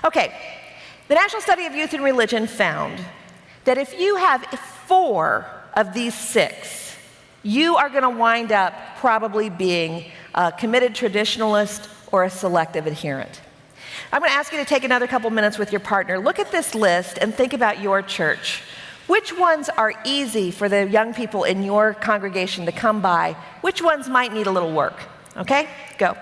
Okay, the National Study of Youth and Religion found that if you have 4 of these 6, you are going to wind up probably being a committed traditionalist or a selective adherent. I'm going to ask you to take another couple minutes with your partner. Look at this list and think about your church. Which ones are easy for the young people in your congregation to come by? Which ones might need a little work? Okay, go.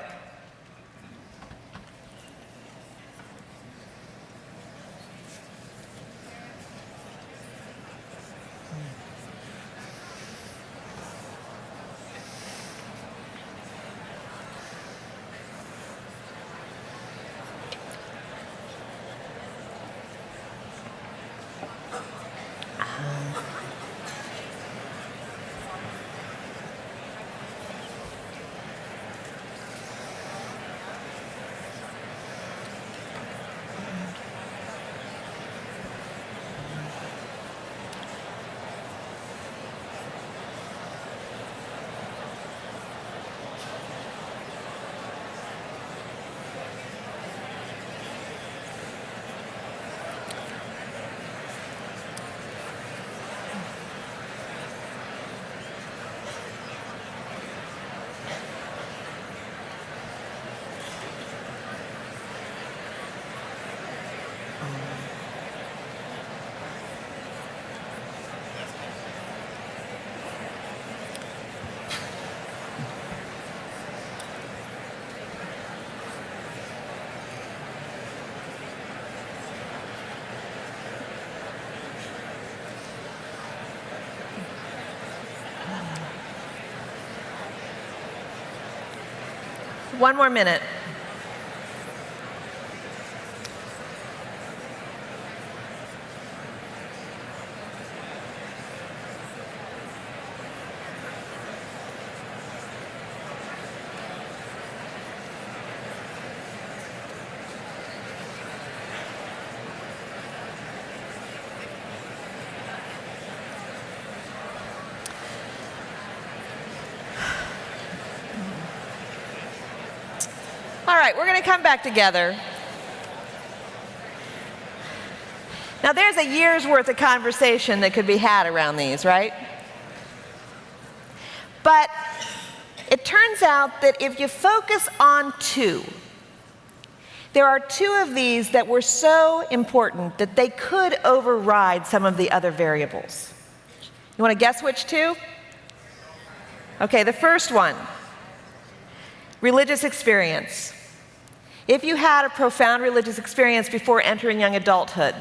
One more minute. All right, we're going to come back together. Now, there's a year's worth of conversation that could be had around these, right? But it turns out that if you focus on 2, there are 2 of these that were so important that they could override some of the other variables. You want to guess which 2? Okay, the first one, religious experience. If you had a profound religious experience before entering young adulthood,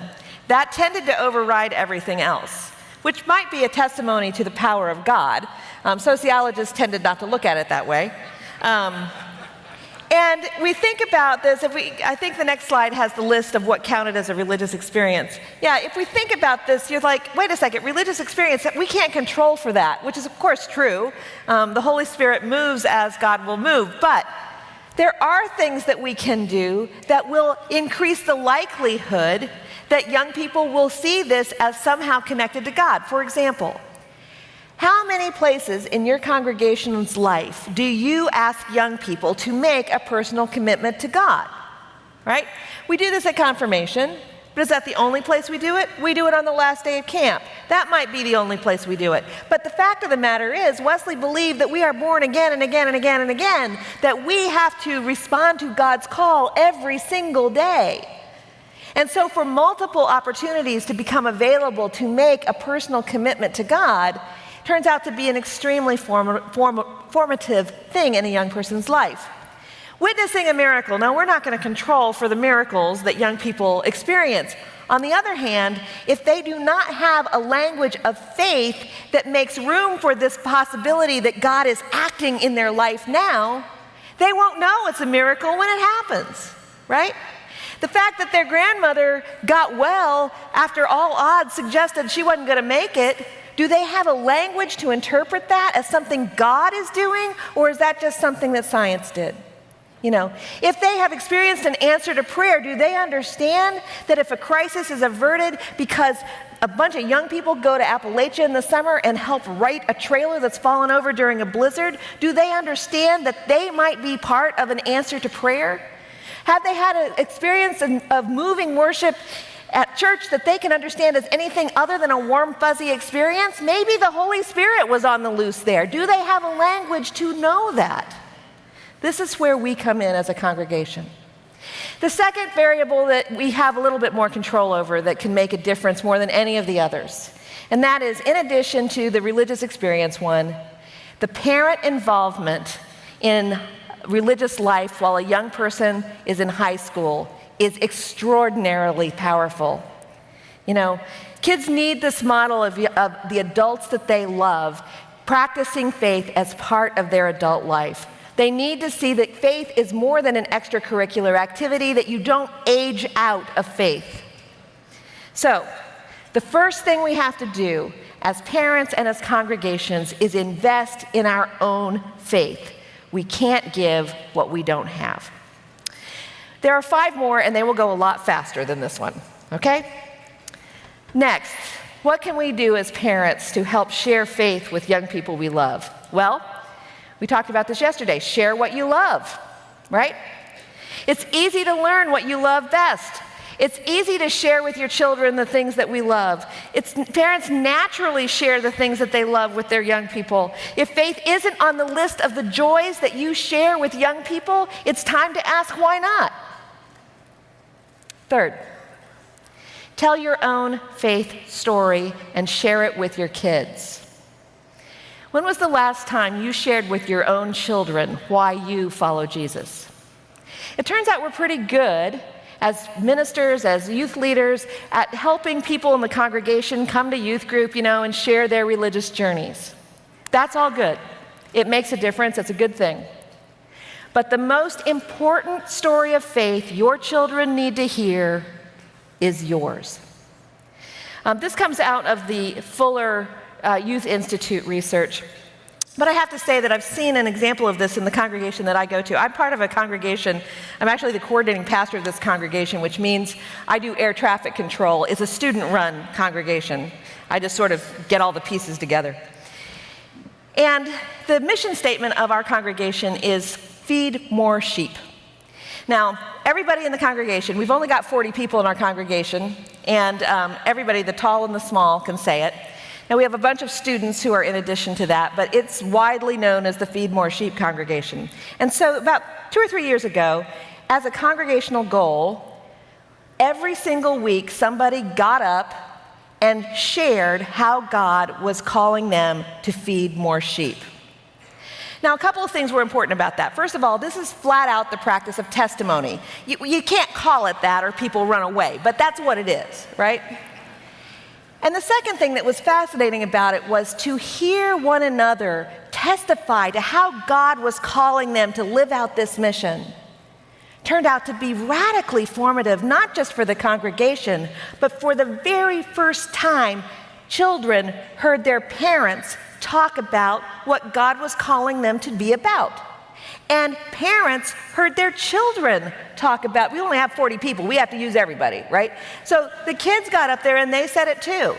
that tended to override everything else, which might be a testimony to the power of God. Sociologists tended not to look at it that way. And we think about this, I think the next slide has the list of what counted as a religious experience. Yeah, if we think about this, you're like, wait a second, religious experience, we can't control for that, which is of course true. The Holy Spirit moves as God will move, but there are things that we can do that will increase the likelihood that young people will see this as somehow connected to God. For example, how many places in your congregation's life do you ask young people to make a personal commitment to God? Right? We do this at confirmation, but is that the only place we do it? We do it on the last day of camp. That might be the only place we do it. But the fact of the matter is, Wesley believed that we are born again and again and again and again, that we have to respond to God's call every single day. And so for multiple opportunities to become available to make a personal commitment to God, turns out to be an extremely formative thing in a young person's life. Witnessing a miracle. Now, we're not going to control for the miracles that young people experience. On the other hand, if they do not have a language of faith that makes room for this possibility that God is acting in their life now, they won't know it's a miracle when it happens, right? The fact that their grandmother got well after all odds suggested she wasn't going to make it, do they have a language to interpret that as something God is doing, or is that just something that science did? You know, if they have experienced an answer to prayer, do they understand that if a crisis is averted because a bunch of young people go to Appalachia in the summer and help right a trailer that's fallen over during a blizzard, do they understand that they might be part of an answer to prayer? Have they had an experience of moving worship at church that they can understand as anything other than a warm, fuzzy experience? Maybe the Holy Spirit was on the loose there. Do they have a language to know that? This is where we come in as a congregation. The second variable that we have a little bit more control over that can make a difference more than any of the others, and that is, in addition to the religious experience one, the parent involvement in religious life while a young person is in high school is extraordinarily powerful. You know, kids need this model of the adults that they love practicing faith as part of their adult life. They need to see that faith is more than an extracurricular activity, that you don't age out of faith. So, the first thing we have to do as parents and as congregations is invest in our own faith. We can't give what we don't have. There are 5 more, and they will go a lot faster than this one, okay? Next, what can we do as parents to help share faith with young people we love? Well, we talked about this yesterday. Share what you love, right? It's easy to learn what you love best. It's easy to share with your children the things that we love. Parents naturally share the things that they love with their young people. If faith isn't on the list of the joys that you share with young people, it's time to ask why not. Third, tell your own faith story and share it with your kids. When was the last time you shared with your own children why you follow Jesus? It turns out we're pretty good as ministers, as youth leaders, at helping people in the congregation come to youth group, and share their religious journeys. That's all good. It makes a difference. It's a good thing. But the most important story of faith your children need to hear is yours. This comes out of the Fuller Youth Institute research. But I have to say that I've seen an example of this in the congregation that I go to. I'm part of a congregation. I'm actually the coordinating pastor of this congregation, which means I do air traffic control. It's a student-run congregation. I just sort of get all the pieces together. And the mission statement of our congregation is feed more sheep. Now, everybody in the congregation, we've only got 40 people in our congregation, and everybody, the tall and the small, can say it. Now, we have a bunch of students who are in addition to that, but it's widely known as the Feed More Sheep congregation. And so about 2 or 3 years ago, as a congregational goal, every single week somebody got up and shared how God was calling them to feed more sheep. Now, a couple of things were important about that. First of all, this is flat out the practice of testimony. You can't call it that or people run away, but that's what it is, right? And the second thing that was fascinating about it was to hear one another testify to how God was calling them to live out this mission. Turned out to be radically formative, not just for the congregation, but for the very first time, children heard their parents talk about what God was calling them to be about. And parents heard their children talk about, we only have 40 people, we have to use everybody, right? So the kids got up there and they said it too.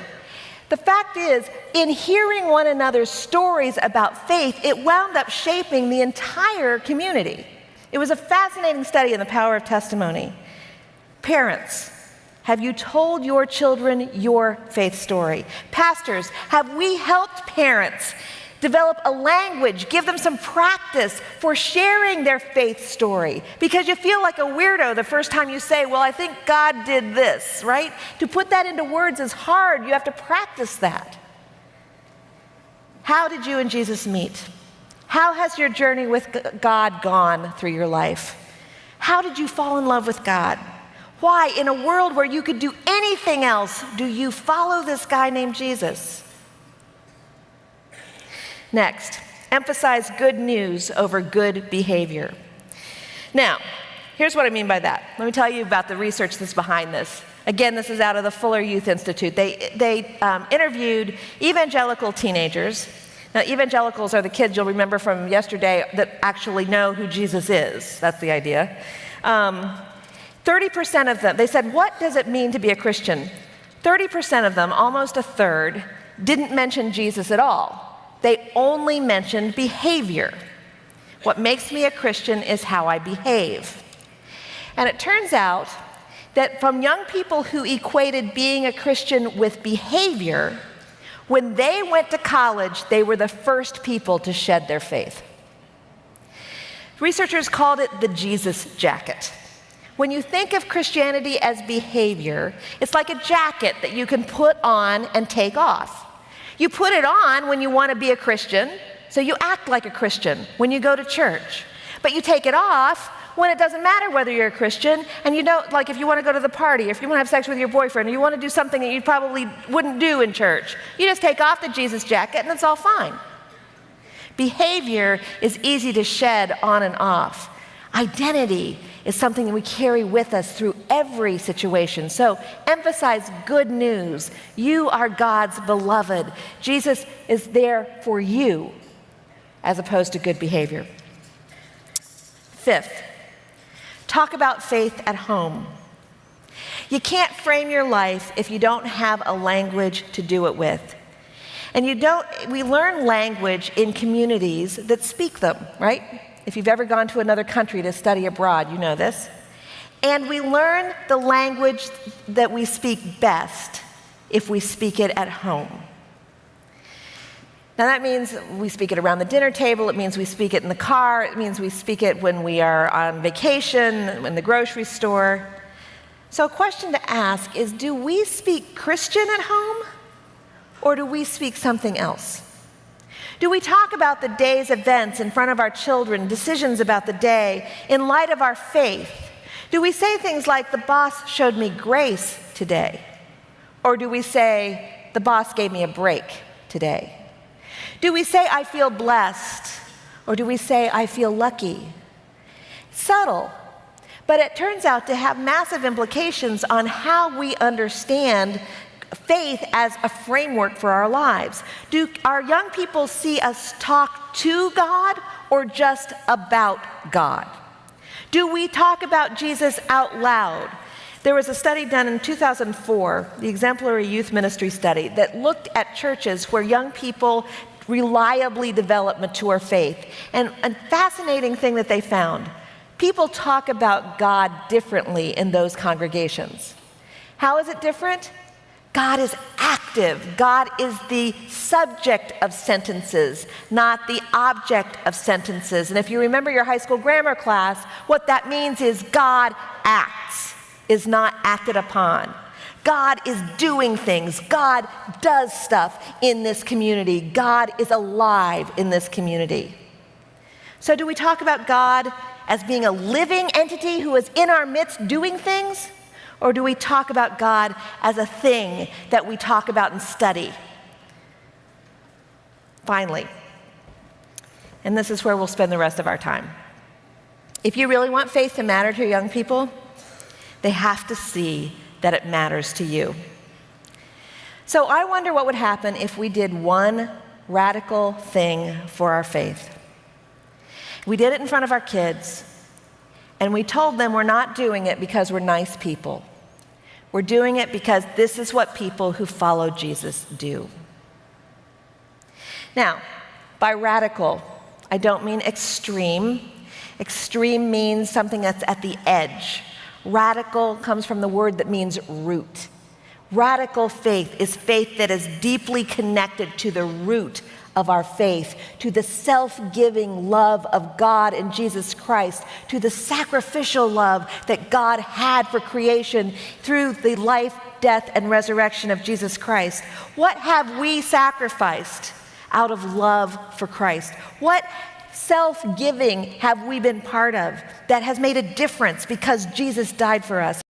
The fact is, in hearing one another's stories about faith, it wound up shaping the entire community. It was a fascinating study in the power of testimony. Parents, have you told your children your faith story? Pastors, have we helped parents develop a language, give them some practice for sharing their faith story? Because you feel like a weirdo the first time you say, well, I think God did this, right? To put that into words is hard. You have to practice that. How did you and Jesus meet? How has your journey with God gone through your life? How did you fall in love with God? Why, in a world where you could do anything else, do you follow this guy named Jesus? Next, emphasize good news over good behavior. Now, here's what I mean by that. Let me tell you about the research that's behind this. Again, this is out of the Fuller Youth Institute. They interviewed evangelical teenagers. Now, evangelicals are the kids you'll remember from yesterday that actually know who Jesus is. That's the idea. 30% of them, they said, what does it mean to be a Christian? 30% of them, almost a third, didn't mention Jesus at all. They only mentioned behavior. What makes me a Christian is how I behave. And it turns out that from young people who equated being a Christian with behavior, when they went to college, they were the first people to shed their faith. Researchers called it the Jesus jacket. When you think of Christianity as behavior, it's like a jacket that you can put on and take off. You put it on when you want to be a Christian, so you act like a Christian when you go to church. But you take it off when it doesn't matter whether you're a Christian, and you know, like if you want to go to the party, if you want to have sex with your boyfriend, or you want to do something that you probably wouldn't do in church, you just take off the Jesus jacket and it's all fine. Behavior is easy to shed on and off. Identity is something that we carry with us through every situation. So emphasize good news. You are God's beloved. Jesus is there for you, as opposed to good behavior. Fifth, talk about faith at home. You can't frame your life if you don't have a language to do it with. And we learn language in communities that speak them, right? If you've ever gone to another country to study abroad, you know this. And we learn the language that we speak best if we speak it at home. Now that means we speak it around the dinner table, it means we speak it in the car, it means we speak it when we are on vacation, in the grocery store. So a question to ask is, do we speak Christian at home, or do we speak something else? Do we talk about the day's events in front of our children, decisions about the day, in light of our faith? Do we say things like, the boss showed me grace today? Or do we say, the boss gave me a break today? Do we say, I feel blessed? Or do we say, I feel lucky? Subtle, but it turns out to have massive implications on how we understand faith as a framework for our lives. Do our young people see us talk to God or just about God? Do we talk about Jesus out loud? There was a study done in 2004, the Exemplary Youth Ministry study, that looked at churches where young people reliably develop mature faith. And a fascinating thing that they found, people talk about God differently in those congregations. How is it different? God is active. God is the subject of sentences, not the object of sentences. And if you remember your high school grammar class, what that means is God acts, is not acted upon. God is doing things. God does stuff in this community. God is alive in this community. So do we talk about God as being a living entity who is in our midst doing things? Or do we talk about God as a thing that we talk about and study? Finally, and this is where we'll spend the rest of our time. If you really want faith to matter to young people, they have to see that it matters to you. So I wonder what would happen if we did one radical thing for our faith. We did it in front of our kids, and we told them we're not doing it because we're nice people. We're doing it because this is what people who follow Jesus do. Now, by radical, I don't mean extreme. Extreme means something that's at the edge. Radical comes from the word that means root. Radical faith is faith that is deeply connected to the root of our faith, to the self-giving love of God in Jesus Christ, to the sacrificial love that God had for creation through the life, death, and resurrection of Jesus Christ. What have we sacrificed out of love for Christ? What self-giving have we been part of that has made a difference because Jesus died for us?